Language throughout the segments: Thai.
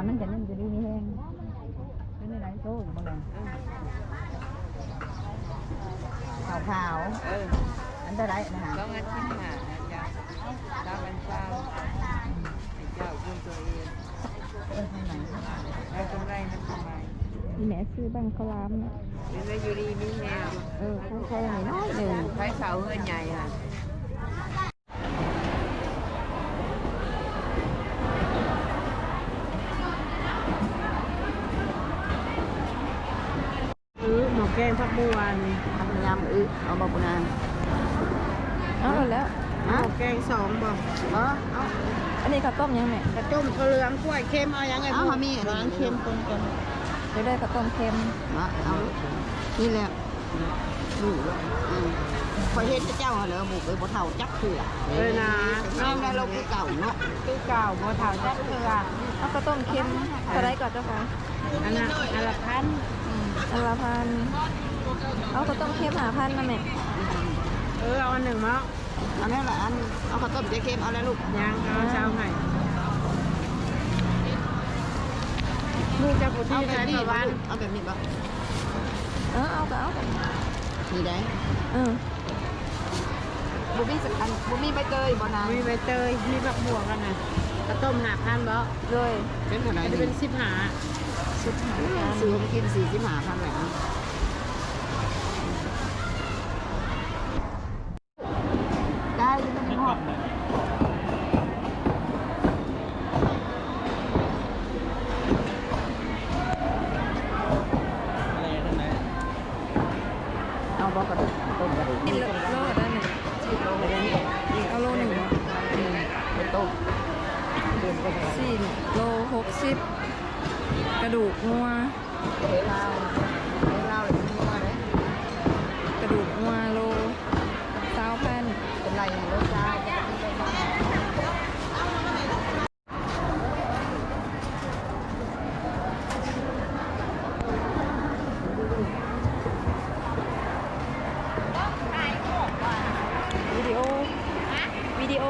มันจะนั่นจะดีนี่แห้งเป็นในไหนโซ่มาเลยขาวอันตรายนะฮะต้องอันที่หาจ้ะดาววันเช้าให้เจ้าคุณตัวเองได้กำไรนะทำไมแม่ซื้อบังคลามนะเป็นว่าอยู่ดีมีแนวใช่ไหมน้อยหนึ่งไฟเสาเงินใหญ่ค่ะหมกแกงผักบัวนี่ทำยำเอาบอกนานเอาแล้วหมกแกง2บ่เอาอันนี้ข้าวต้มยังไงกระต้มข้าวเหลืองกล้วยเค็มเอายังไงเขามีร้านเค็มตรงกันจะได้ข้าวต้มเค็มเอานี่แหละพอเห็นเจ้าเหรอบุกไปบ่เท่าจักเถื่อนะน้องได้เราคือเก่าเนาะคือเก่าบ่เท่าจักเถื่อเอาข้าวต้มเค็มเท่าไรก่อนเจ้าค่ะอันละ1,000อันละ1,000เอาข้าวต้มเค็ม5,000นะแม่เอาอันหนึ่งมั้งอันนี้แหละเอาข้าวต้มเค็มเอาแล้วลูกยังเอาเช้าให้ลูกจะปวดที่ไหนประวันเอาแบบนี้ป่ะเอานี่ได้บุบี้ใบเตยบ่นานมีใบเตยมีผักบัวกันนะกระต้ม5,000บ่เลยเป็นเท่าไหร่จะเป็น15ซื้อมากิน45,000แหละได้ยังไม่หมดเอาบอกกันต้มกระดูกโลได้หนึ่งเอาโลหนึ่งเป็นต้ม4 โล 60กระดูกงัวกระดูกงัวโล20,000เป็นไรโล20,000วิดีโอ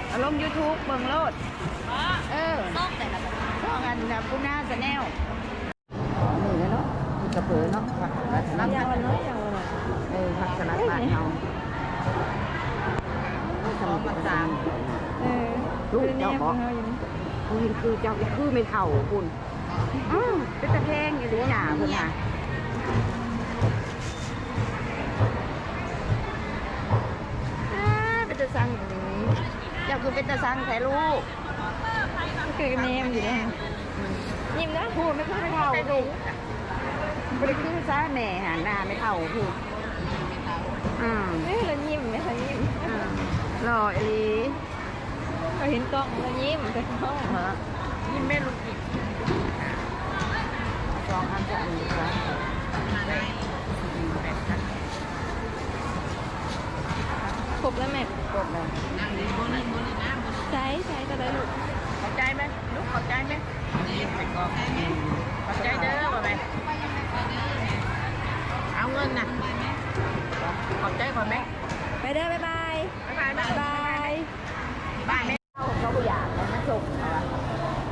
เอาลง YouTube เบิ่งโลดต้องแต่ละต้องอันแบบกุ้งหน้าจะแนวนี่นะเนาะกระเปือเนาะผักกระสลัดอย่างละน้อยอย่างละผักสลัดบ้านเฮาสมุนไพรลูกเจ้าบอกคุณคือเจ้าคือไม่เท่าคุณเป็นตะแพงอยู่หรือหนาคุณน่ะเป็นตะซังอย่างนี้เจ้าคือเป็นตะซังแต่ลูกคือเนมอยู่เนี่ยยิ้มนะพูดไม่คือไม่เท่าถูกไม่ได้คือซ่าแหน่หันหน้าไม่เท่าถูกนี่เรายิ้มไหมคะยิ้มหล่ออีเราเห็นกล้องเรายิ้มแต่เขายิ้มไม่รู้กี่2,000จะอันนี้ครับครบแล้วแม่ครบแล้วใช้ก็ได้ลูกขอบใจไหมลูกขอบใจไหมขอบใจเด้อไหมเอาเงินน่ะขอบใจก่อนไหมไปเด้อบ๊ายบายบ้านไม่เขาไม่อยากแล้วนะส่ง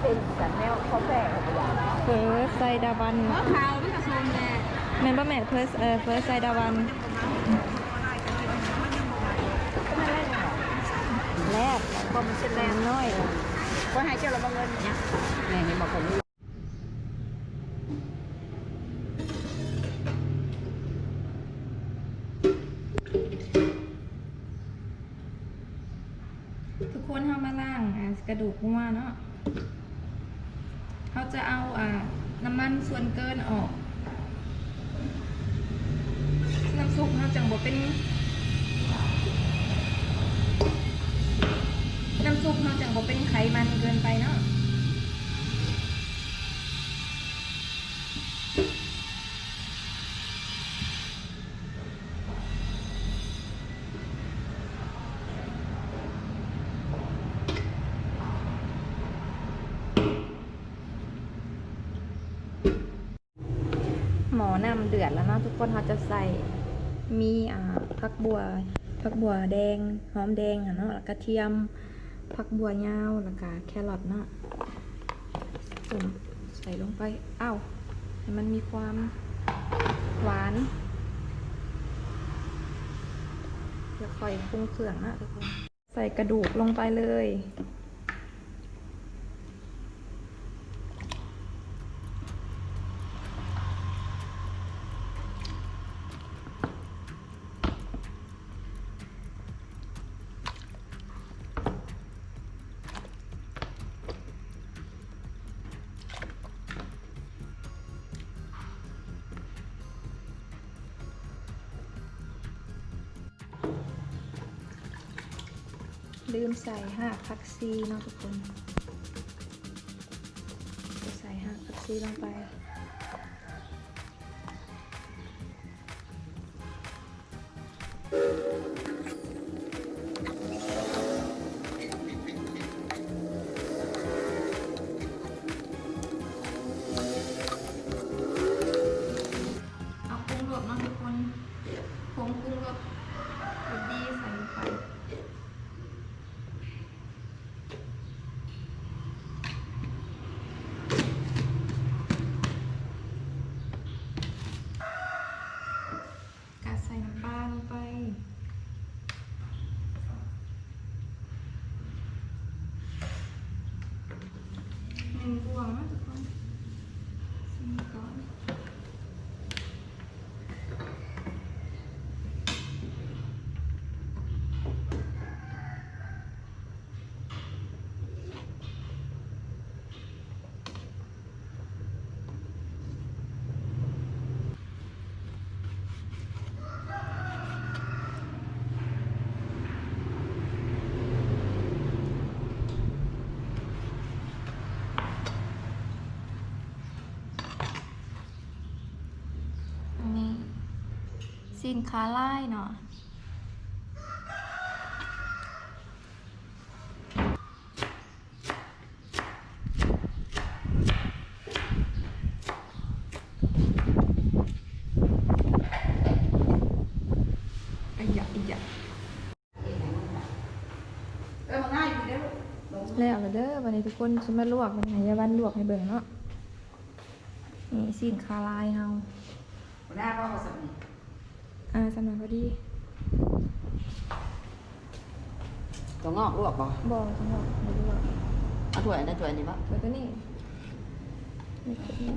เป็นสันแนวเขาแฝงเขาอยากเฟิร์สไซดาวันเขาไม่กระซุ่มแน่แม่ป้าแม่เฟิร์สไซดาวันแรกก็มันเป็นแรงน้อยก็ให้เจ้าเราเงินเนี่ยแม่เห็นบอกผมทุกคนเข้ามาล่างกระดูกงัวเนาะเขาจะเอาน้ำมันส่วนเกินออกน้ำซุปเขาจังบอกเป็นน้ำซุปเขาจังบอกเป็นไขมันเกินไปเนาะหมอนำเดือดแล้วเนาะทุกคนเขาจะใส่มีผักบัวแดงหอมแดงเนาะแล้วกระเทียมผักบัวยาวแล้วก็แครอทเนาะ สมใส่ลงไปอ้าวให้มันมีความหวานเดี๋ยวค่อยปรุงเครื่องนะทุกคนใส่กระดูกลงไปเลยลืมใส่หากผักชีเนาะทุกคนจะใส่หากผักชีลงไปเอาปรุงรสเนาะทุกคนผงปรุงรสรสดีใส่ลงไปใส่น้ำปลาลงไป1 บวงนะทุกคนชิมก่อนอันนี้สินค้าไล่เนาะอีหยะแล้วเด้อวันนี้ทุกคนฉันมาลวกมันไหนยาวันลวกให้เบิ่งเนาะนี่สินค้าไล่เฮา หน้าพ่อมาสับนี่ สำหรับพอดี ตัวงอกลวกบ่ บอกสำหรับไม่รู้ว่า เอาถ้วยอันนั้นถ้วยนี้บ่ ตัวนี้นี่ตัวนี้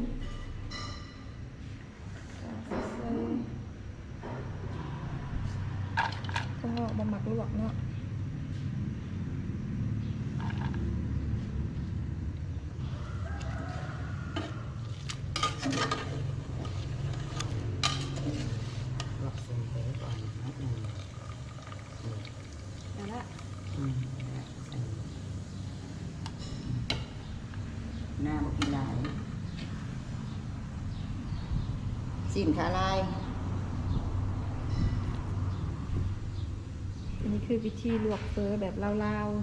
ก็บะหมักลวกเนาะลวกเส้นไปก่อนนะเอาละ หน้าบ่กินหลายสินค้าลาย อันนี้คือวิธีลวกเฟอแบบลาวๆ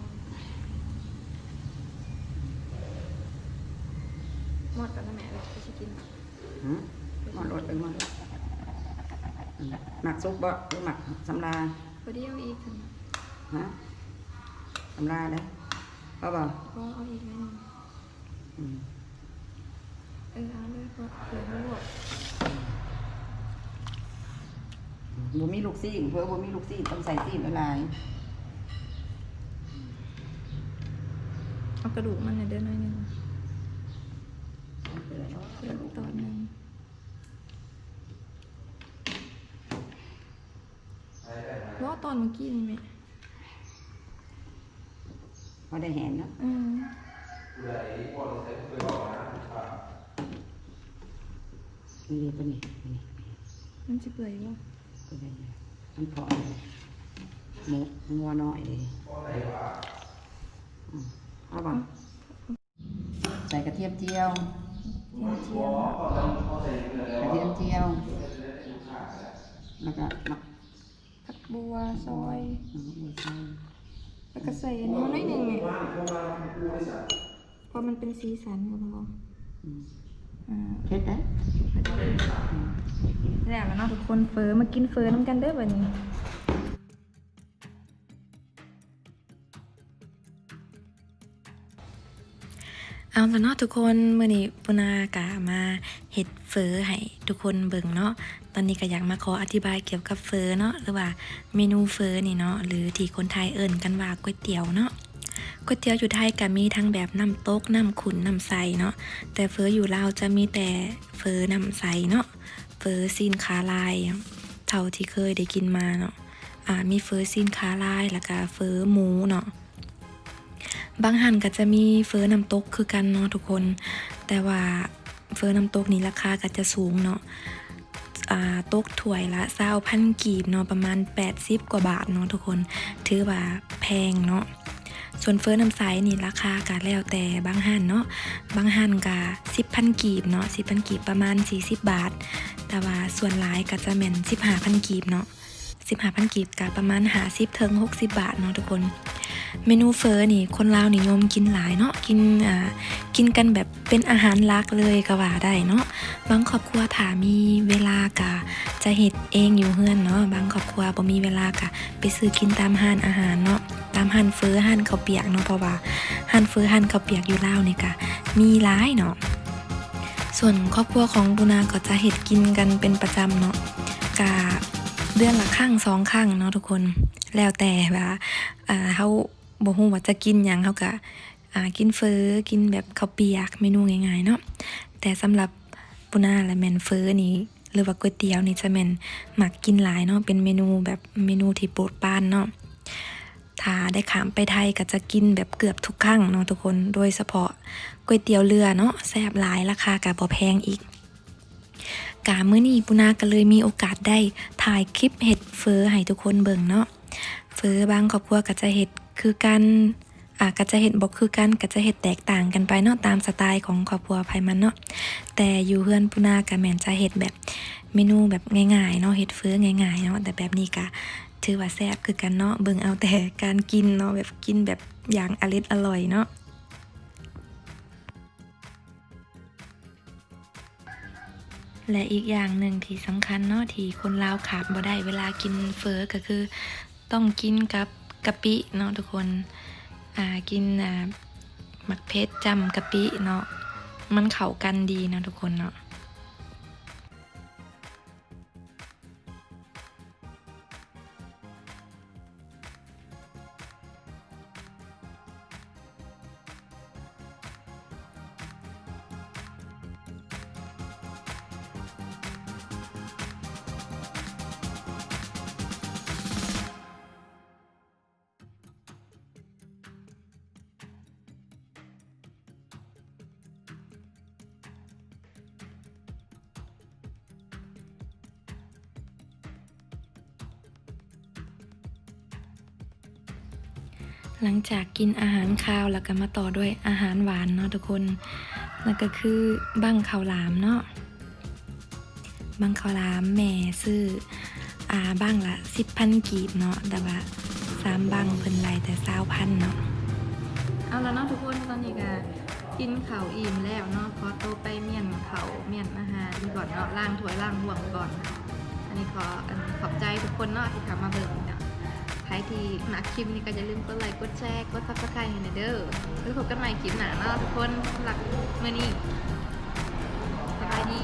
หมดกันแล้วแม่เลยจะกิน หมอนรถเป็นหมอนรถหมักซุปบ่หรือหมักสำลา พอดีเอาอีก ฮะสำลาเด้อเอาบ่ ก็เอาอีกนิดนึง เอาเลยเพราะเผื่อเขาลวก บ่มีลูกซีนเพื่อบ่มีลูกซีนต้องใส่ซีนหลาย เอากระดูกมันเดินหน่อยนึง ๆ เดี๋ยวตอนนึงว่าตอนเมื่อกี้นี่ไหม พอได้แหนเนาะนี่ปะนี่ มันจะเปื่อยว่า ก็ได้มันพอหมูงัวน้อยเลยเอาบ่ใส่กระเทียมเจียว กระเทียมเจียว แล้วก็หมัก ผักบัวซอย ใส่ แล้วก็ใส่อันนี้มาหน่อยหนึ่งเนี่ยพอมันเป็นสีสันก็พอ เผ็ดนะ แล้วเนาะทุกคนเฟอมากินเฟอน้ำกันเด้อวันนี้ เอาละเนาะทุกคนมื้อนี้ปุณากะมาเฮ็ดเฟอให้ทุกคนเบิ่งเนาะตอนนี้ก็อยากมาขออธิบายเกี่ยวกับเฟอเนาะหรือว่าเมนูเฟอนี่เนาะหรือที่คนไทยเอิ้นกันว่าก๋วยเตี๋ยวเนาะก๋วยเตี๋ยวอยู่ไทยก็มีทั้งแบบน้ำตกน้ำขุ่นน้ำใสเนาะแต่เฟออยู่ลาวจะมีแต่เฟอน้ำใสเนาะเฟอซีนขาลายเท่าที่เคยได้กินมาเนาะมีเฟอซีนขาลายแล้วก็เฟอหมูเนาะบางหันก็จะมีเฟอน้ำตกคือกันเนาะทุกคนแต่ว่าเฟอน้ำตกนี่ราคาก็จะสูงเนาะตกถ้วยละ20,000 กีบเนาะประมาณ80 กว่าบาทเนาะทุกคนถือว่าแพงเนาะส่วนเฟอน้ำใสนี่ราคาก็แล้วแต่บางหันเนาะบางหันก็10,000 กีบเนาะ10,000 กีบประมาณ40 บาทแต่ว่าส่วนหลายก็จะแม่น15,000 กีบเนาะ15,000 กีบก็ประมาณ50 ถึง 60 บาทเนาะทุกคนเมนูเฟอนี่คนลาวนิยมกินหลายเนาะกินกันแบบเป็นอาหารหลักเลยก็ว่าได้เนาะบางครอบครัวถ้ามีเวลากะจะเฮ็ดเองอยู่เฮือนเนาะบางครอบครัวบ่มีเวลากะไปซื้อกินตามร้านอาหารเนาะตามร้านเฟอร้านข้าวเปียกเนาะเพราะว่าร้านเฟอร้านข้าวเปียกอยู่ลาวนี่กะมีหลายเนาะส่วนครอบครัวของปุนาก็จะเฮ็ดกินกันเป็นประจำเนาะกะเดือนละครั้ง2 ครั้งเนาะทุกคนแล้วแต่ว่าเฮาบ่ฮู้ว่าจะกินหยังเฮาก็กินเฟอกินแบบข้าวเปียกเมนูง่ายๆเนาะแต่สำหรับปุนาและแม่นเฟอนี่หรือว่าก๋วยเตี๋ยวนี่จะแม่นมักกินหลายเนาะเป็นเมนูแบบเมนูที่โปรดปรานเนาะถ้าได้ข้ามไปไทยก็จะกินแบบเกือบทุกครั้งเนาะทุกคนโดยเฉพาะก๋วยเตี๋ยวเรือเนาะแซ่บหลายราคาก็บ่แพงอีกมื้อนี้ปุนาก็เลยมีโอกาสได้ถ่ายคลิปเฮ็ดเฟอให้ทุกคนเบิ่งเนาะเฟอบางครอบครัวก็จะเฮ็ดคือกันก็จะเฮ็ดบ่คือกันก็จะเฮ็ดแตกต่างกันไปเนาะตามสไตล์ของครอบครัวไผมันเนาะแต่อยู่เฮือนปุนาก็แม่นจะเฮ็ดแบบเมนูแบบง่ายๆเนาะเฮ็ดเฟอง่ายๆเนาะแต่แบบนี้ก็ถือว่าแซ่บคือกันเนาะเบิ่งเอาแต่การกินเนาะแบบกินแบบอย่างอร่อยเนาะและอีกอย่างหนึ่งที่สำคัญเนาะที่คนลาวขาดบ่ได้เวลากินเฟอก็คือต้องกินกับกะปิเนาะทุกคนกินหมักเพชรจำกะปิเนาะมันเข้ากันดีนะทุกคนเนาะหลังจากกินอาหารคาวแล้วก็มาต่อด้วยอาหารหวานเนาะทุกคนนั่นก็คือบั้งข้าวหลามเนาะบั้งข้าวหลามแม่ซื้อบั้งละ 10,000 กีบเนาะแต่ว่า3บั้งเพิ่นไล่แต่20,000เนาะเอาแล้วเนาะทุกคนตอนนี้ก็กินข้าวอิ่มแล้วเนาะขอตัวไปเมี่ยนข้าวเมี่ยนอาหารก่อนเนาะล้างถ้วยล้างบ่วงก่อนอันนี้ขอบใจทุกคนเนาะที่เข้ามาเบิ่งเนาะใครที่มาคลิปนี้ก็อย่าลืมกดไลค์กดแชร์กด Subscribe ให้หน่อยเด้อไว้พบกันใหม่คลิปหน้าเนาะทุกคนสำหรับมื้อนี้สบายดี